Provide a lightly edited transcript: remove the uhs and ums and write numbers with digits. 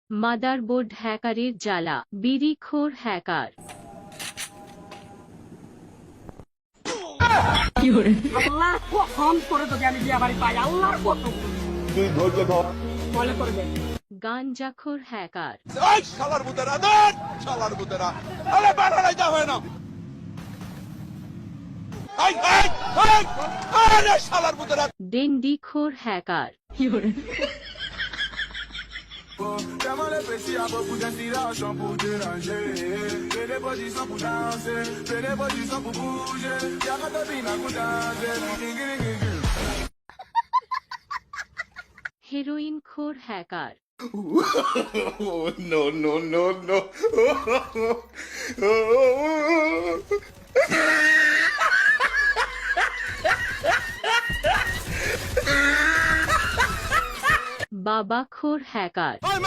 Motherboard হ্যাকারের জ্বালা, বিড়িখোর hacker. আল্লাহ কসম করে যদি আমি বিয়ে বাড়ি পাই, আল্লাহর কসম তুই ধৈর্য ধর। মনে করবে। গাঞ্জাখোর হ্যাকার। এই শালার মুদেরা দেন, শালার মুদেরা, আরে বাড়াই যা হয় না। এই এই এই, আরে শালার মুদেরা। ডেন্ডিখোর hacker. Chiamale pessi a beaucoup d'inspiration sans pour déranger. Fais des positions pour danser, fais des positions pour bouger. Y'a pas de bine à coup danser. হেরোইনখোর hacker. Oh, no, no, no, no. বাবাখোর hacker.